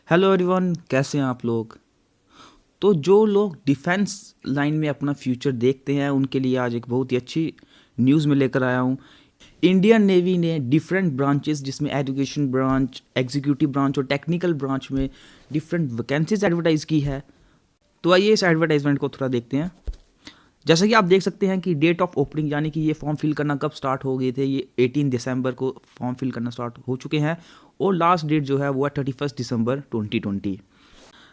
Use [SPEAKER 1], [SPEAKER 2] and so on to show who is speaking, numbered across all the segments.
[SPEAKER 1] Hello everyone, कैसे हैं आप लोग। तो जो लोग डिफेंस लाइन में अपना फ्यूचर देखते हैं उनके लिए आज एक बहुत ही अच्छी न्यूज़ में लेकर आया हूँ। इंडियन नेवी ने डिफरेंट ब्रांचेस जिसमें एजुकेशन ब्रांच, एग्जीक्यूटिव ब्रांच और टेक्निकल ब्रांच में डिफरेंट वैकेंसीज एडवर्टाइज की है। तो आइए इस एडवर्टाइजमेंट को थोड़ा देखते हैं। जैसा कि आप देख सकते हैं कि डेट ऑफ ओपनिंग यानी कि ये फॉर्म फिल करना कब स्टार्ट हो गए थे, ये 18 दिसंबर को फॉर्म फिल करना स्टार्ट हो चुके हैं और लास्ट डेट जो है वो है 31 दिसंबर 2020।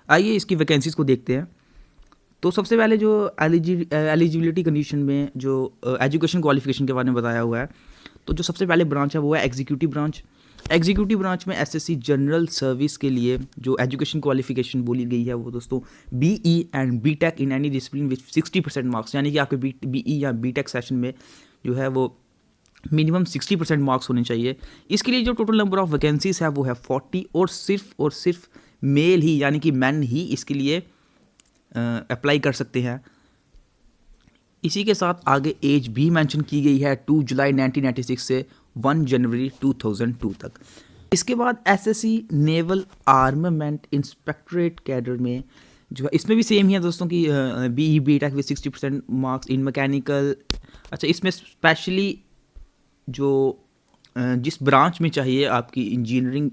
[SPEAKER 1] आइए इसकी वैकेंसीज को देखते हैं। तो सबसे पहले जो एलिजिबिलिटी कंडीशन में जो एजुकेशन क्वालिफिकेशन के बारे में बताया हुआ है, तो जो सबसे पहले ब्रांच है वो है एग्जीक्यूटिव ब्रांच। एग्जीक्यूटिव ब्रांच में एसएससी जनरल सर्विस के लिए जो एजुकेशन क्वालिफिकेशन बोली गई है वो दोस्तों BE and B Tech in any discipline with 60% marks, यानी कि आपके बीई या बीटेक सेशन में जो है वो मिनिमम 60% मार्क्स होने चाहिए। इसके लिए जो टोटल नंबर ऑफ वैकेंसीज है वो है 40 और सिर्फ मेल ही यानी कि मैन ही इसके लिए अप्लाई कर सकते हैं। इसी के साथ आगे एज भी मेंशन की गई है 2 जुलाई 1996 से 1 जनवरी 2002 तक। इसके बाद एसएससी नेवल आर्मामेंट इंस्पेक्टरेट कैडर में जो है इसमें भी सेम ही है दोस्तों की BE B Tech with 60% marks in mechanical. अच्छा, इसमें स्पेशली जो जिस ब्रांच में चाहिए आपकी इंजीनियरिंग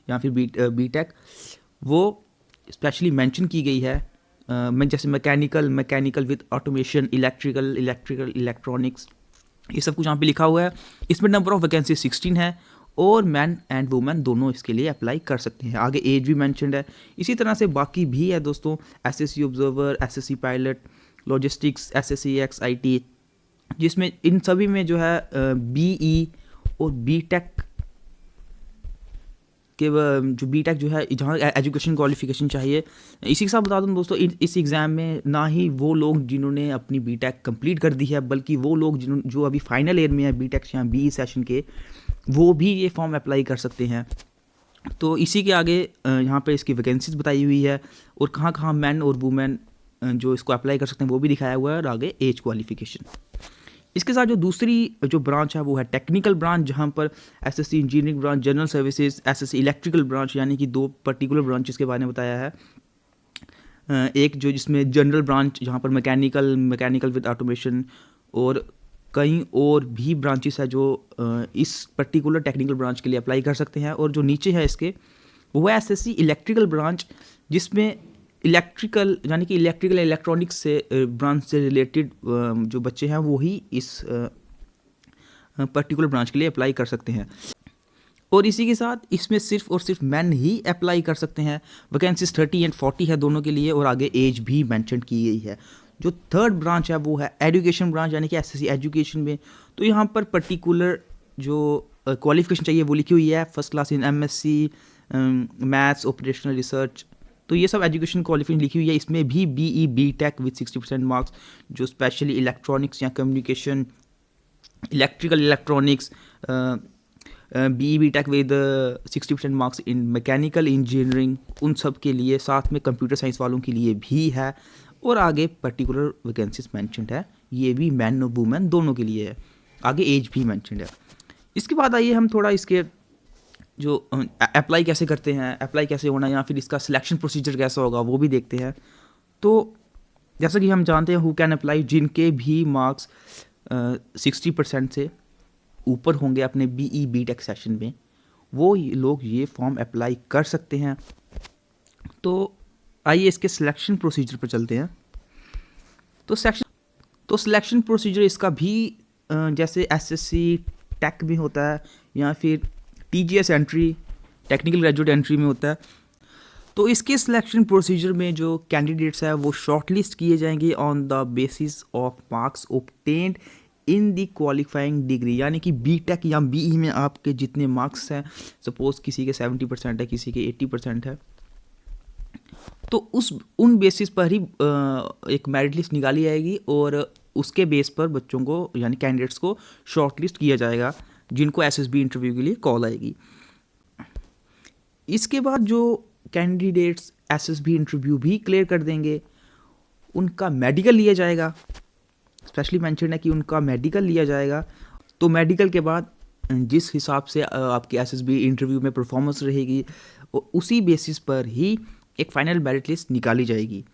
[SPEAKER 1] या फिर बीटेक वो स्पेशली मेंशन की गई है। मैं जैसे mechanical with automation, electrical electronics, ये सब कुछ यहाँ पे लिखा हुआ है। इसमें नंबर ऑफ वैकेंसी 16 है और मैन एंड वुमेन दोनों इसके लिए अप्लाई कर सकते हैं। आगे एज भी मैंशनड है। इसी तरह से बाकी भी है दोस्तों, SSC observer, SSC pilot, logistics, SSC XIT, जिसमें इन सभी में जो है बीई और बीटेक कि जो बीटेक जो है जहाँ एजुकेशन क्वालिफिकेशन चाहिए। इसी के साथ बता दूँ दोस्तों, इस एग्ज़ाम में ना ही वो लोग जिन्होंने अपनी बीटेक कंप्लीट कर दी है बल्कि वो लोग जो अभी फाइनल ईयर में है बीटेक या बीई सेशन के, वो भी ये फॉर्म अप्लाई कर सकते हैं। तो इसी के आगे यहाँ पे इसकी वैकेंसीज बताई हुई है और कहाँ कहाँ मैन और वुमेन जो इसको अप्लाई कर सकते हैं वो भी दिखाया हुआ है और आगे एज क्वालिफिकेशन। इसके साथ जो दूसरी जो ब्रांच है वो है टेक्निकल ब्रांच, जहाँ पर SSC engineering branch, general services, SSC electrical branch, यानी कि दो पर्टिकुलर ब्रांचेस के बारे में बताया है। एक जो जिसमें जनरल ब्रांच जहाँ पर मैकेनिकल विद ऑटोमेशन और कई और भी ब्रांचेस है जो इस पर्टिकुलर टेक्निकल ब्रांच के लिए अप्लाई कर सकते हैं। और जो नीचे है इसके वो है एसएससी इलेक्ट्रिकल ब्रांच, जिसमें इलेक्ट्रिकल यानी कि इलेक्ट्रिकल इलेक्ट्रॉनिक्स से ब्रांच से रिलेटेड जो बच्चे हैं वो ही इस पर्टिकुलर ब्रांच के लिए अप्लाई कर सकते हैं। और इसी के साथ इसमें सिर्फ और सिर्फ मैन ही अप्लाई कर सकते हैं। वैकेंसीज 30 एंड 40 है दोनों के लिए और आगे एज भी मेंशन की गई है। जो थर्ड ब्रांच है वो है एजुकेशन ब्रांच, यानी कि एसएससी एजुकेशन में। तो यहाँ पर पर्टिकुलर जो क्वालिफिकेशन चाहिए वो लिखी हुई है, first class in MSc maths operational research. तो ये सब एजुकेशन क्वालिफिकेशन लिखी हुई है। इसमें भी बीई बीटेक विद 60% मार्क्स, जो स्पेशली इलेक्ट्रॉनिक्स या communication, electrical electronics, BE B Tech with 60% marks in mechanical engineering, उन सब के लिए, साथ में कंप्यूटर साइंस वालों के लिए भी है। और आगे पर्टिकुलर वैकेंसीज मैंशनड है, ये भी मैन और वुमेन दोनों के लिए है। आगे एज भी मैंशनड है। इसके बाद आइए हम थोड़ा इसके जो अप्लाई कैसे करते हैं, अप्लाई कैसे होना, या फिर इसका सिलेक्शन प्रोसीजर कैसा होगा वो भी देखते हैं। तो जैसा कि हम जानते हैं हु कैन अप्लाई, जिनके भी मार्क्स 60% से ऊपर होंगे अपने बीई बीटेक सेशन में, वो लोग ये फॉर्म अप्लाई कर सकते हैं। तो आइए इसके सिलेक्शन प्रोसीजर पर चलते हैं। तो सिलेक्शन प्रोसीजर इसका भी जैसे एसएससी टेक में होता है या फिर TGS entry, technical graduate entry में होता है। तो इसके सिलेक्शन प्रोसीजर में जो कैंडिडेट्स हैं वो शॉर्टलिस्ट किए जाएंगे on the basis of marks obtained in the qualifying degree, यानी कि बीटेक या बीई में आपके जितने मार्क्स हैं, सपोज किसी के 70% है, किसी के 80% है, तो उन बेसिस पर ही एक मेरिट लिस्ट निकाली जाएगी और उसके बेस पर बच्चों को यानी कैंडिडेट्स को शॉर्टलिस्ट किया जाएगा, जिनको एसएसबी इंटरव्यू के लिए कॉल आएगी। इसके बाद जो कैंडिडेट्स एसएसबी इंटरव्यू भी क्लियर कर देंगे उनका मेडिकल लिया जाएगा। स्पेशली मेंशन है कि उनका मेडिकल लिया जाएगा। तो मेडिकल के बाद जिस हिसाब से आपकी एसएसबी इंटरव्यू में परफॉर्मेंस रहेगी और उसी बेसिस पर ही एक फाइनल मेरिट लिस्ट निकाली जाएगी।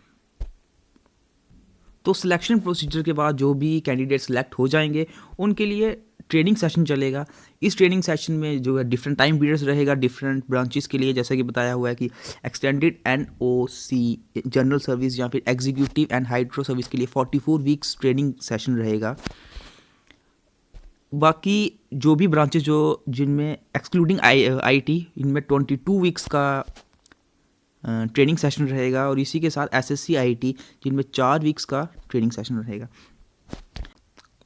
[SPEAKER 1] तो सिलेक्शन प्रोसीजर के बाद जो भी कैंडिडेट सेलेक्ट हो जाएंगे उनके लिए ट्रेनिंग सेशन चलेगा। इस ट्रेनिंग सेशन में जो है डिफरेंट टाइम पीरियड्स रहेगा डिफरेंट ब्रांचेस के लिए, जैसा कि बताया हुआ है कि एक्सटेंडेड एनओसी जनरल सर्विस या फिर एग्जीक्यूटिव एंड हाइड्रो सर्विस के लिए 44 वीक्स ट्रेनिंग सेशन रहेगा। बाकी जो भी ब्रांचेस जिनमें एक्सक्लूडिंग आईटी इनमें 22 वीक्स का ट्रेनिंग सेशन रहेगा, और इसी के साथ एसएससी आईटी जिनमें 4 वीक्स का ट्रेनिंग सेशन रहेगा।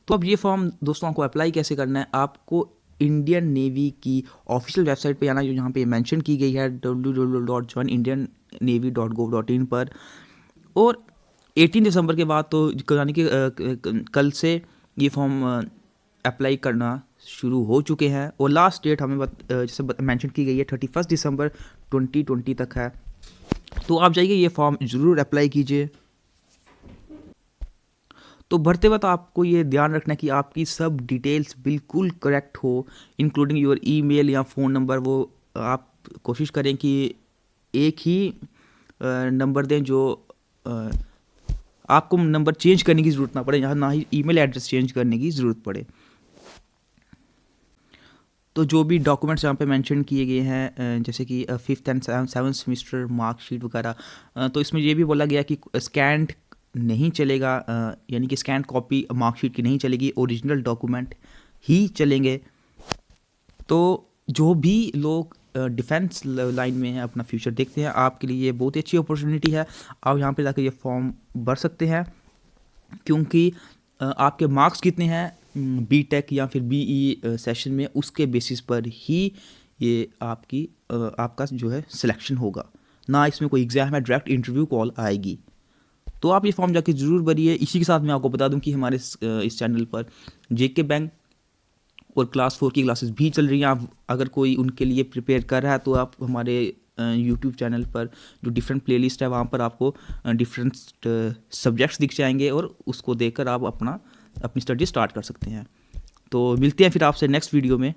[SPEAKER 1] तो अब ये फॉर्म दोस्तों आपको अप्लाई कैसे करना है, आपको इंडियन नेवी की ऑफिशियल वेबसाइट पे आना, जो यहाँ पे मेंशन की गई है www.joinindiannavy.gov.in पर, और 18 दिसंबर के बाद तो यानी कि कल से ये फॉर्म अप्लाई करना शुरू हो चुके हैं, और लास्ट डेट हमें जैसे मेंशन की गई है 31 दिसंबर 2020 तक है। तो आप जाइए ये फॉर्म ज़रूर अप्लाई कीजिए। तो भरते वक्त आपको ये ध्यान रखना है कि आपकी सब डिटेल्स बिल्कुल करेक्ट हो, इंक्लूडिंग योर ईमेल या फ़ोन नंबर। वो आप कोशिश करें कि एक ही नंबर दें, जो आपको नंबर चेंज करने की ज़रूरत ना पड़े, यहाँ ना ही ईमेल एड्रेस चेंज करने की ज़रूरत पड़े। तो जो भी डॉक्यूमेंट्स यहाँ पे मेंशन किए गए हैं जैसे कि 5th and 7th semester marksheet वगैरह, तो इसमें ये भी बोला गया कि स्कैंड नहीं चलेगा, यानी कि स्कैन कॉपी मार्कशीट की नहीं चलेगी, ओरिजिनल डॉक्यूमेंट ही चलेंगे। तो जो भी लोग डिफेंस लाइन में है अपना फ्यूचर देखते हैं, आपके लिए ये बहुत ही अच्छी अपॉर्चुनिटी है। आप यहाँ पे जाकर ये फॉर्म भर सकते हैं, क्योंकि आपके मार्क्स कितने हैं बीटेक या फिर बीई सेशन में, उसके बेसिस पर ही ये आपका जो है सिलेक्शन होगा, ना इसमें कोई एग्ज़ाम है, डायरेक्ट इंटरव्यू कॉल आएगी। तो आप ये फॉर्म जाके ज़रूर भरिए। इसी के साथ मैं आपको बता दूं कि हमारे इस चैनल पर जेके बैंक और क्लास 4 की क्लासेस भी चल रही हैं। आप अगर कोई उनके लिए प्रिपेयर कर रहा है तो आप हमारे यूट्यूब चैनल पर जो डिफरेंट प्लेलिस्ट है वहाँ पर आपको डिफरेंट सब्जेक्ट्स दिख जाएंगे, और उसको देखकर आप अपनी स्टडी स्टार्ट कर सकते हैं। तो मिलते हैं फिर आपसे नेक्स्ट वीडियो में।